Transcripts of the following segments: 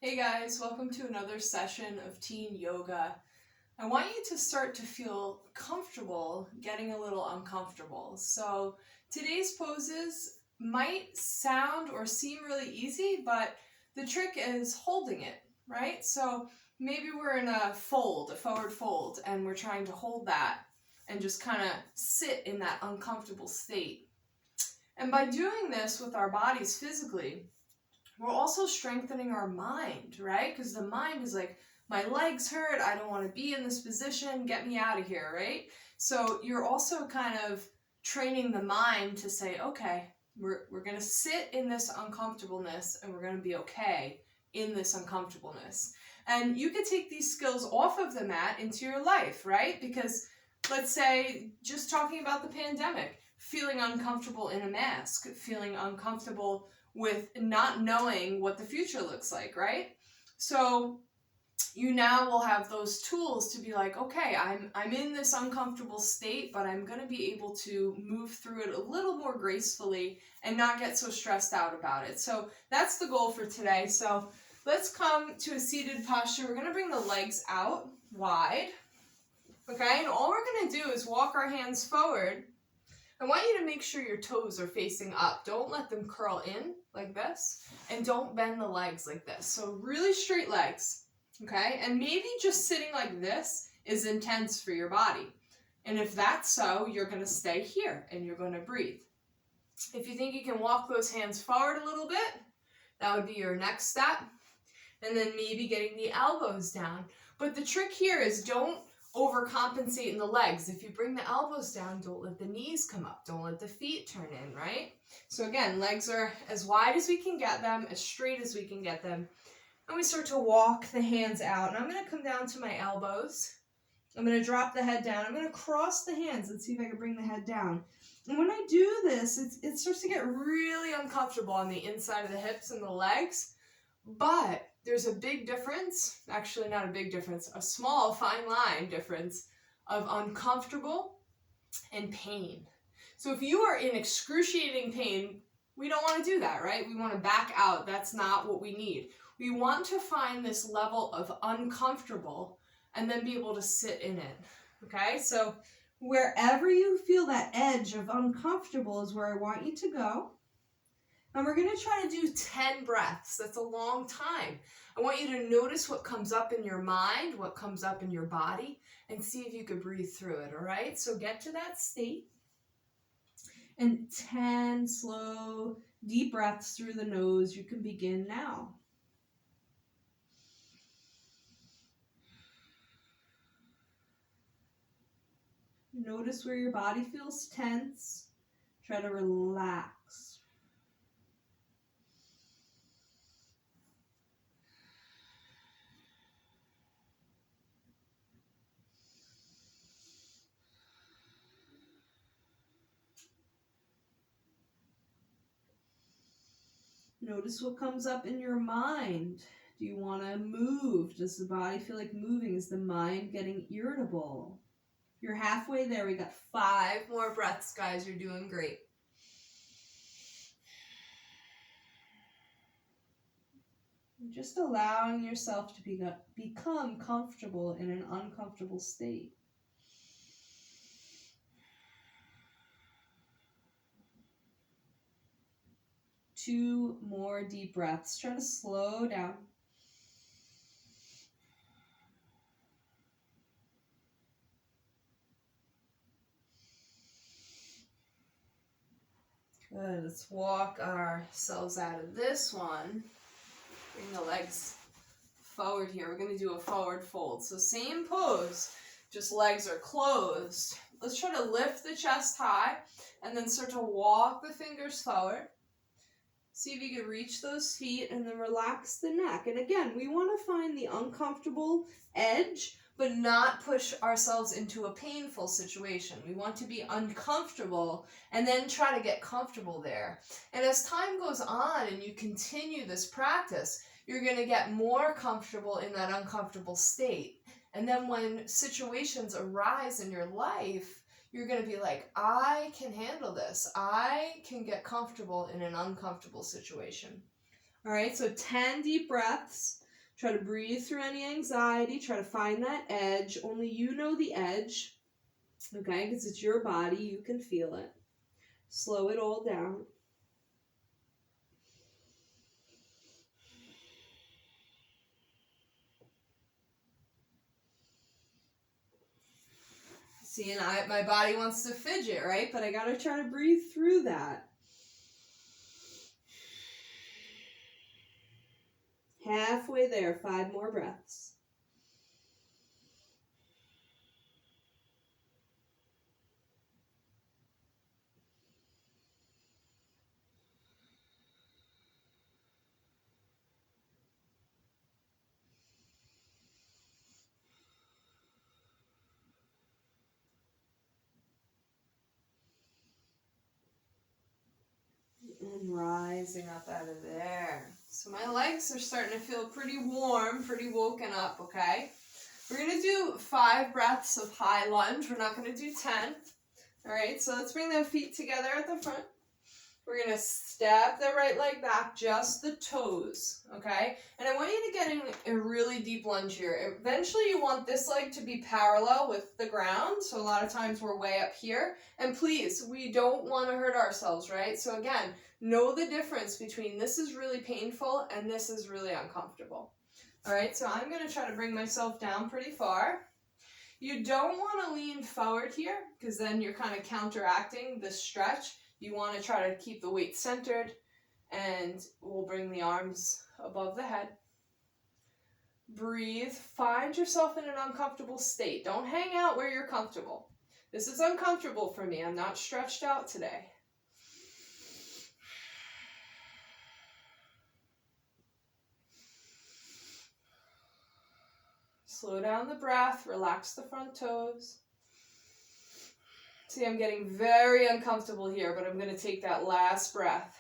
Hey guys, welcome to another session of teen yoga. I want you to start to feel comfortable getting a little uncomfortable. So today's poses might sound or seem really easy, but the trick is holding it, right? So maybe we're in a fold, a forward fold, and we're trying to hold that and just kind of sit in that uncomfortable state. And by doing this with our bodies physically, we're also strengthening our mind, right? Because the mind is like, my legs hurt, I don't want to be in this position, get me out of here, right? So you're also kind of training the mind to say, okay, we're going to sit in this uncomfortableness and we're going to be okay in this uncomfortableness. And you could take these skills off of the mat into your life, right? Because let's say, just talking about the pandemic, feeling uncomfortable in a mask, feeling uncomfortable with not knowing what the future looks like, right? So you now will have those tools to be like, okay, I'm in this uncomfortable state, but I'm going to be able to move through it a little more gracefully and not get so stressed out about it. So that's the goal for today. So let's come to a seated posture. We're going to bring the legs out wide, okay? And all we're going to do is walk our hands forward. I want you to make sure your toes are facing up. Don't let them curl in like this, and don't bend the legs like this. So really straight legs, okay? And maybe just sitting like this is intense for your body. And if that's so, you're gonna stay here and you're gonna breathe. If you think you can walk those hands forward a little bit, that would be your next step. And then maybe getting the elbows down. But the trick here is don't overcompensate in the legs. If you bring the elbows down, don't let the knees come up. Don't let the feet turn in, right? So again, legs are as wide as we can get them, as straight as we can get them. And we start to walk the hands out. And I'm going to come down to my elbows. I'm going to drop the head down. I'm going to cross the hands. Let's see if I can bring the head down. And when I do this, it starts to get really uncomfortable on the inside of the hips and the legs. But there's a big difference, actually not a big difference, a small fine line difference of uncomfortable and pain. So if you are in excruciating pain, we don't want to do that, right? We want to back out. That's not what we need. We want to find this level of uncomfortable and then be able to sit in it, okay? So wherever you feel that edge of uncomfortable is where I want you to go. And we're going to try to do 10 breaths. That's a long time. I want you to notice what comes up in your mind, what comes up in your body, and see if you could breathe through it, all right? So get to that state. And 10 slow, deep breaths through the nose. You can begin now. Notice where your body feels tense. Try to relax. Notice what comes up in your mind. Do you want to move? Does the body feel like moving? Is the mind getting irritable? You're halfway there. We got 5 more breaths, guys. You're doing great. Just allowing yourself to become comfortable in an uncomfortable state. Two more deep breaths. Try to slow down. Good. Let's walk ourselves out of this one. Bring the legs forward here. We're going to do a forward fold. So same pose, just legs are closed. Let's try to lift the chest high and then start to walk the fingers forward. See if you can reach those feet and then relax the neck. And again, we want to find the uncomfortable edge, but not push ourselves into a painful situation. We want to be uncomfortable and then try to get comfortable there. And as time goes on and you continue this practice, you're going to get more comfortable in that uncomfortable state. And then when situations arise in your life, you're going to be like, I can handle this. I can get comfortable in an uncomfortable situation. All right, so 10 deep breaths. Try to breathe through any anxiety. Try to find that edge. Only you know the edge, okay? Because it's your body. You can feel it. Slow it all down. See, and my body wants to fidget, right? But I got to try to breathe through that. Halfway there, 5 more breaths. And rising up out of there. So my legs are starting to feel pretty warm, pretty woken up, okay? We're going to do 5 breaths of high lunge. We're not going to do 10. All right, so let's bring the feet together at the front. We're going to step the right leg back, just the toes, okay? And I want you to get in a really deep lunge here. Eventually you want this leg to be parallel with the ground, so a lot of times we're way up here. And please, we don't want to hurt ourselves, right? So again, know the difference between this is really painful and this is really uncomfortable. All right, so I'm going to try to bring myself down pretty far. You don't want to lean forward here because then you're kind of counteracting the stretch. You want to try to keep the weight centered, and we'll bring the arms above the head. Breathe. Find yourself in an uncomfortable state. Don't hang out where you're comfortable. This is uncomfortable for me. I'm not stretched out today. Slow down the breath. Relax the front toes. See, I'm getting very uncomfortable here, but I'm going to take that last breath.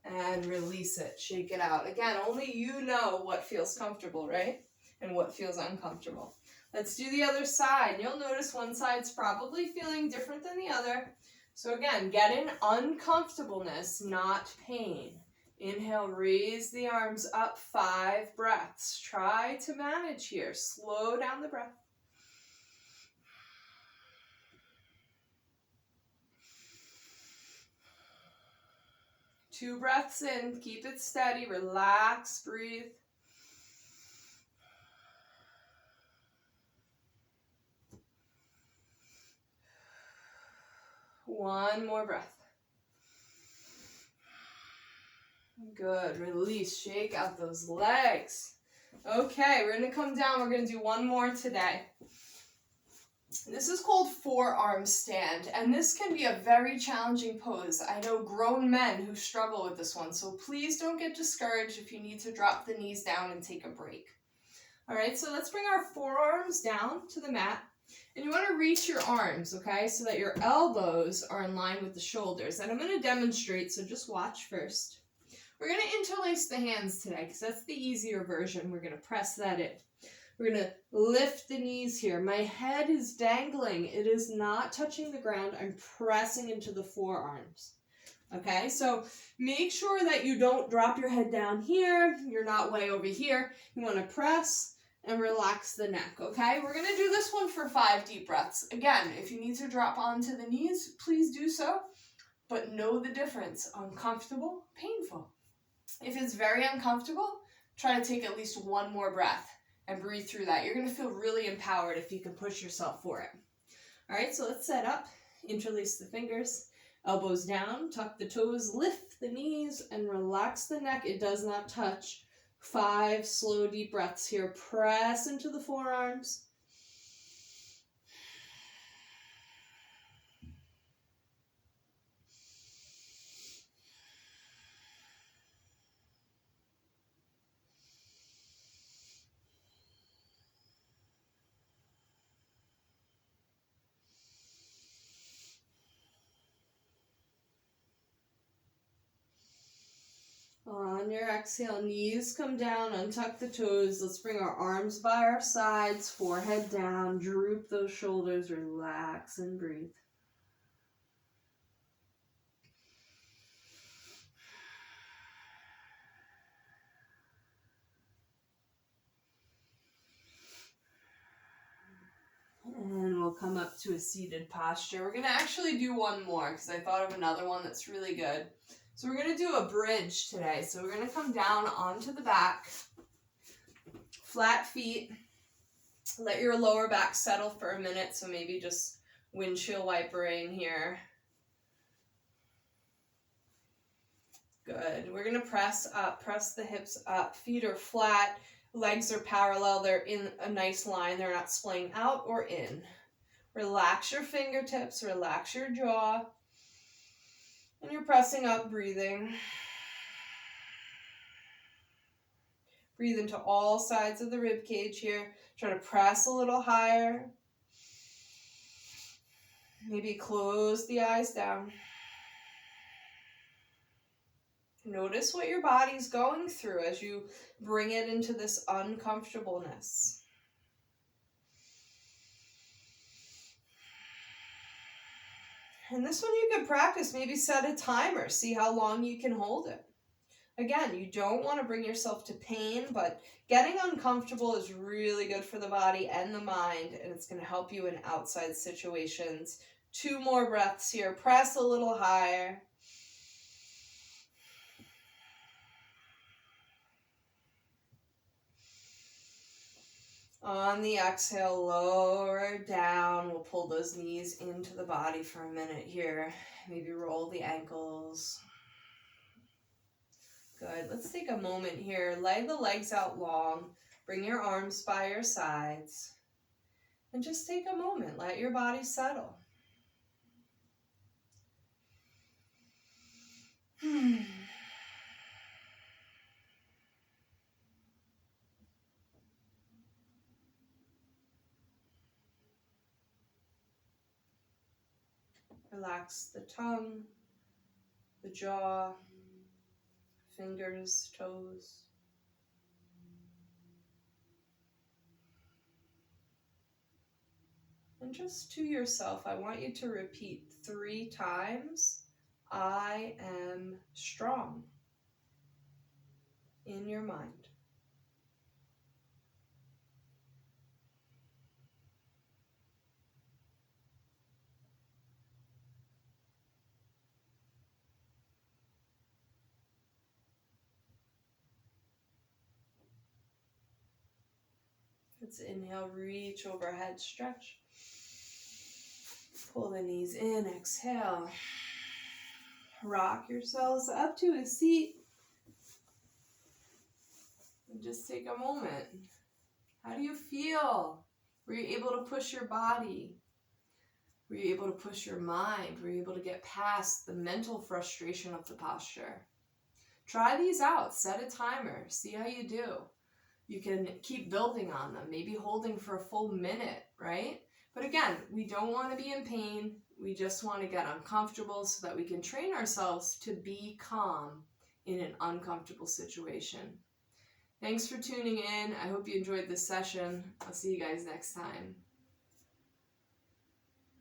And release it. Shake it out. Again, only you know what feels comfortable, right? And what feels uncomfortable. Let's do the other side. You'll notice one side's probably feeling different than the other. So again, get in uncomfortableness, not pain. Inhale, raise the arms up, 5 breaths. Try to manage here. Slow down the breath. Two breaths in, keep it steady, relax, breathe. One more breath. Good, release, shake out those legs. Okay, we're gonna come down, we're gonna do one more today. This is called forearm stand, and this can be a very challenging pose. I know grown men who struggle with this one, so please don't get discouraged if you need to drop the knees down and take a break. All right, so let's bring our forearms down to the mat, and you want to reach your arms, okay, so that your elbows are in line with the shoulders. And I'm going to demonstrate, so just watch first. We're going to interlace the hands today because that's the easier version. We're going to press that in. We're going to lift the knees here. My head is dangling. It is not touching the ground. I'm pressing into the forearms. Okay, so make sure that you don't drop your head down here. You're not way over here. You want to press and relax the neck, okay? We're going to do this one for 5 deep breaths. Again, if you need to drop onto the knees, please do so. But know the difference. Uncomfortable, painful. If it's very uncomfortable, try to take at least 1 more breath and breathe through that. You're going to feel really empowered if you can push yourself for it. All right, so let's set up. Interlace the fingers, elbows down, tuck the toes, lift the knees, and relax the neck. It does not touch. 5 slow, deep breaths here. Press into the forearms. On your exhale, knees come down, untuck the toes. Let's bring our arms by our sides, forehead down, droop those shoulders, relax and breathe. come up to a seated posture. We're going to actually do one more because I thought of another one that's really good. So we're going to do a bridge today. So we're going to come down onto the back, flat feet. Let your lower back settle for a minute. So maybe just windshield wipering here. Good. We're going to press up, press the hips up. Feet are flat, legs are parallel. They're in a nice line. They're not splaying out or in. Relax your fingertips, relax your jaw. And you're pressing up, breathing. Breathe into all sides of the rib cage here. Try to press a little higher. Maybe close the eyes down. Notice what your body's going through as you bring it into this uncomfortableness. And this one you can practice, maybe set a timer, see how long you can hold it. Again, you don't want to bring yourself to pain, but getting uncomfortable is really good for the body and the mind, and it's going to help you in outside situations. 2 more breaths here. Press a little higher. On the exhale, lower down. We'll pull those knees into the body for a minute here. Maybe roll the ankles. Good. Let's take a moment here. Lay the legs out long. Bring your arms by your sides. And just take a moment. Let your body settle. Relax the tongue, the jaw, fingers, toes. And just to yourself, I want you to repeat 3 times, I am strong, in your mind. Let's inhale, reach overhead, stretch. Pull the knees in, exhale. Rock yourselves up to a seat. And just take a moment. How do you feel? Were you able to push your body? Were you able to push your mind? Were you able to get past the mental frustration of the posture? Try these out. Set a timer. See how you do. You can keep building on them, maybe holding for a full minute, right? But again, we don't want to be in pain. We just want to get uncomfortable so that we can train ourselves to be calm in an uncomfortable situation. Thanks for tuning in. I hope you enjoyed this session. I'll see you guys next time.